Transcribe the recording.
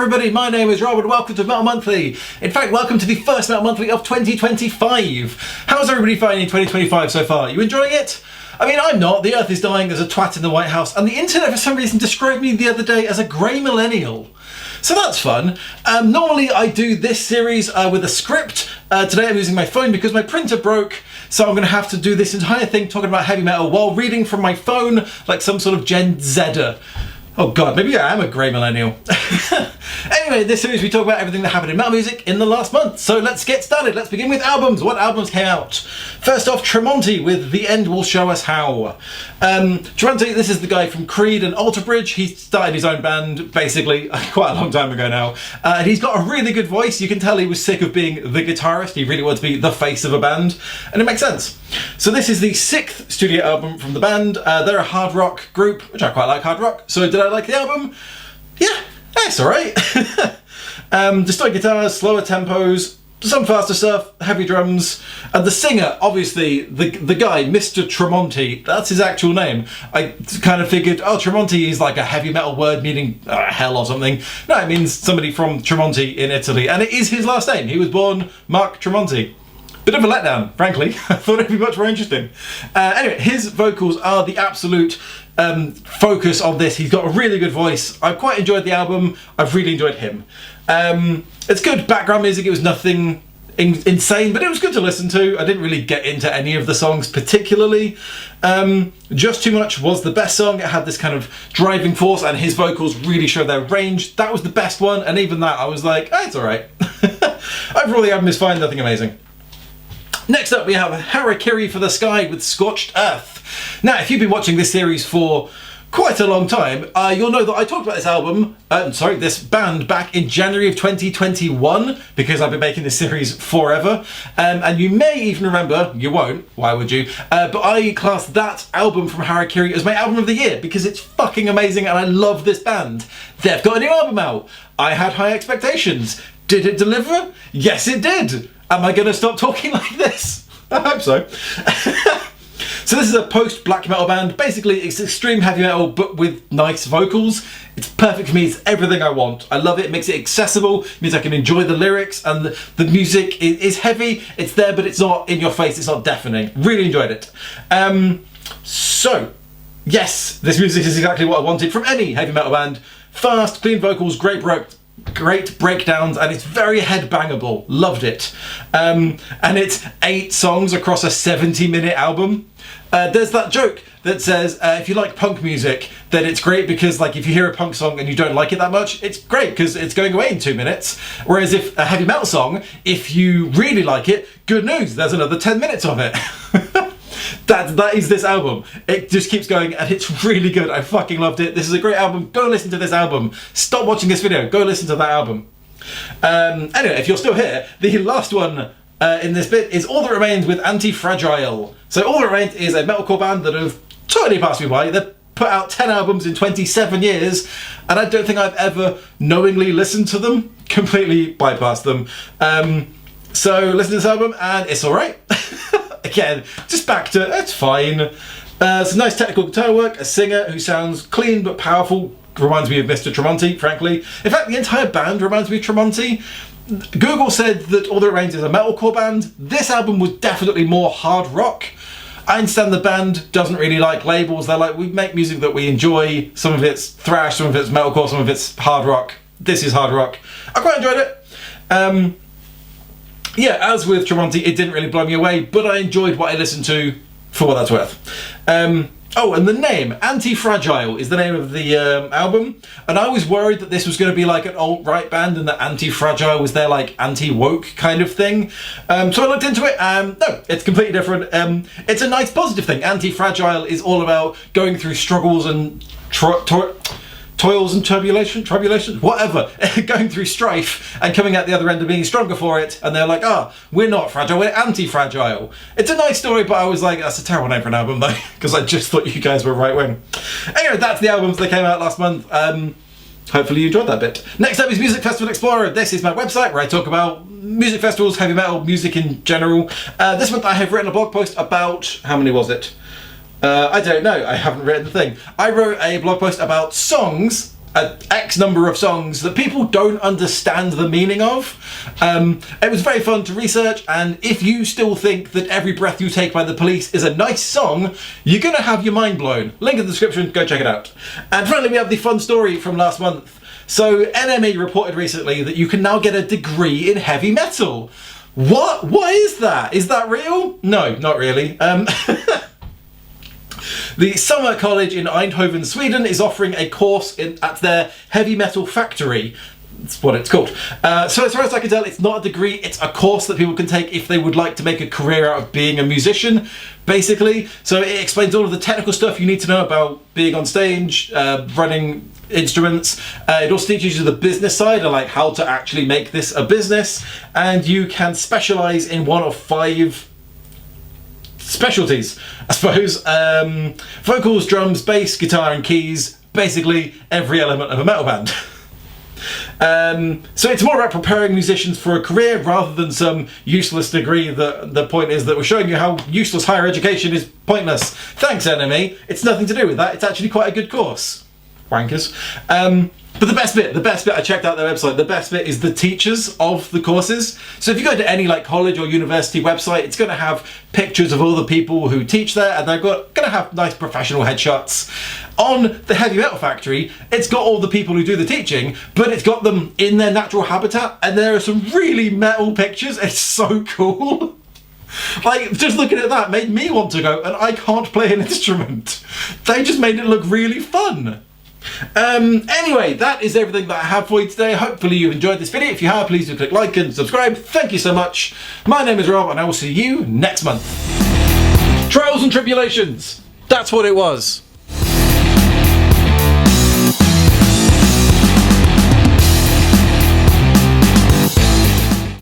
everybody, my name is Rob and welcome to Metal Monthly. In fact, welcome to the first Metal Monthly of 2025. How's everybody finding 2025 so far? You enjoying it? I mean, I'm not. The earth is dying as a twat in the White House, and the internet for some reason described me the other day as a grey millennial. So that's fun. Normally I do this series with a script. Today I'm using my phone because my printer broke, so I'm going to have to do this entire thing talking about heavy metal while reading from my phone like some sort of Gen Zer. Oh god, maybe I am a grey millennial. Anyway, in this series we talk about everything that happened in metal music in the last month. So let's get started. Let's begin with albums. What albums came out? First off, Tremonti with The End Will Show Us How. Tremonti, this is the guy from Creed and Alter Bridge. He started his own band basically quite a long time ago now. And he's got a really good voice. You can tell he was sick of being the guitarist. He really wanted to be the face of a band. And it makes sense. So this is the 6th studio album from the band. They're a hard rock group, which I quite like hard rock. So did I like the album? Yeah, it's alright. Distorted guitars, slower tempos, some faster stuff, heavy drums, and the singer, obviously, the guy, Mr. Tremonti, that's his actual name. I kind of figured, oh, Tremonti is like a heavy metal word meaning hell or something. No, it means somebody from Tremonti in Italy, and it is his last name. He was born Mark Tremonti. Bit of a letdown, frankly. I thought it'd be much more interesting. Anyway, his vocals are the absolute focus of this. He's got a really good voice. I quite enjoyed the album. I've really enjoyed him. It's good background music. It was nothing insane, but it was good to listen to. I didn't really get into any of the songs particularly. Just Too Much was the best song. It had this kind of driving force and his vocals really show their range. That was the best one, and even that I was like, it's alright. Overall the album is fine, nothing amazing. Next up we have Harakiri for the Sky with Scorched Earth. Now if you've been watching this series for quite a long time, you'll know that I talked about this band back in January of 2021 because I've been making this series forever. And you may even remember, you won't, why would you? But I classed that album from Harakiri as my album of the year because it's fucking amazing and I love this band. They've got a new album out. I had high expectations. Did it deliver? Yes it did. Am I going to stop talking like this? I hope so. So this is a post-black metal band. Basically, it's extreme heavy metal, but with nice vocals. It's perfect for me. It's everything I want. I love it. It makes it accessible. It means I can enjoy the lyrics, and the music is heavy. It's there, but it's not in your face. It's not deafening. Really enjoyed it. So, yes, this music is exactly what I wanted from any heavy metal band. Fast, clean vocals, great breakdowns, and it's very headbangable. Loved it. And it's 8 songs across a 70-minute album. There's that joke that says if you like punk music, then it's great because like if you hear a punk song and you don't like it that much, it's great because it's going away in 2 minutes. Whereas if a heavy metal song, if you really like it, good news, there's another 10 minutes of it. That is this album. It just keeps going and it's really good. I fucking loved it. This is a great album. Go listen to this album. Stop watching this video. Go listen to that album. Anyway, if you're still here, the last one in this bit is All That Remains with Anti-Fragile. So All That Remains is a metalcore band that have totally passed me by. They've put out 10 albums in 27 years and I don't think I've ever knowingly listened to them. Completely bypassed them. So listen to this album and it's alright. Again, just back to, it's fine. Some nice technical guitar work, a singer who sounds clean but powerful, reminds me of Mr. Tremonti, frankly. In fact, the entire band reminds me of Tremonti. Google said that All That Remains is a metalcore band. This album was definitely more hard rock. I understand the band doesn't really like labels. They're like, we make music that we enjoy. Some of it's thrash, some of it's metalcore, some of it's hard rock. This is hard rock. I quite enjoyed it. Yeah, as with Tremonti, it didn't really blow me away, but I enjoyed what I listened to for what that's worth. Oh, and the name, Anti-Fragile, is the name of the album. And I was worried that this was going to be like an alt-right band and that Anti-Fragile was their like anti-woke kind of thing. So I looked into it. No, it's completely different. It's a nice positive thing. Anti-Fragile is all about going through struggles and toils and tribulations, whatever, going through strife and coming out the other end and being stronger for it. And they're like, we're not fragile, we're anti-fragile. It's a nice story, but I was like, that's a terrible name for an album though, because I just thought you guys were right wing. Anyway, that's the albums that came out last month. Hopefully you enjoyed that bit. Next up is Music Festival Explorer. This is my website where I talk about music festivals, heavy metal, music in general. This month I have written a blog post about, how many was it? I don't know, I haven't written the thing. I wrote a blog post about songs X number of songs that people don't understand the meaning of. It was very fun to research, and if you still think that Every Breath You Take by The Police is a nice song, you're gonna have your mind blown. Link in the description, go check it out. And finally, we have the fun story from last month. So NME reported recently that you can now get a degree in heavy metal. What? What is that? Is that real? No, not really. The Summer College in Eindhoven, Sweden is offering a course at their heavy metal factory. That's what it's called. So as far as I can tell, it's not a degree, it's a course that people can take if they would like to make a career out of being a musician, basically. So it explains all of the technical stuff you need to know about being on stage, running instruments. It also teaches you the business side, of like how to actually make this a business, and you can specialize in one of 5 specialties, I suppose. Vocals, drums, bass, guitar and keys, basically every element of a metal band. So it's more about preparing musicians for a career rather than some useless degree. The point is that we're showing you how useless higher education is pointless. Thanks, NME. It's nothing to do with that. It's actually quite a good course. Wankers. But the best bit, I checked out their website, the best bit is the teachers of the courses. So if you go to any like college or university website, it's going to have pictures of all the people who teach there, and they're going to have nice professional headshots. On the Heavy Metal Factory, it's got all the people who do the teaching, but it's got them in their natural habitat, and there are some really metal pictures. It's so cool. Like, just looking at that made me want to go, and I can't play an instrument. They just made it look really fun. Anyway, that is everything that I have for you today. Hopefully you've enjoyed this video. If you have, please do click like and subscribe. Thank you so much. My name is Rob, and I will see you next month. Trials and tribulations. That's what it was.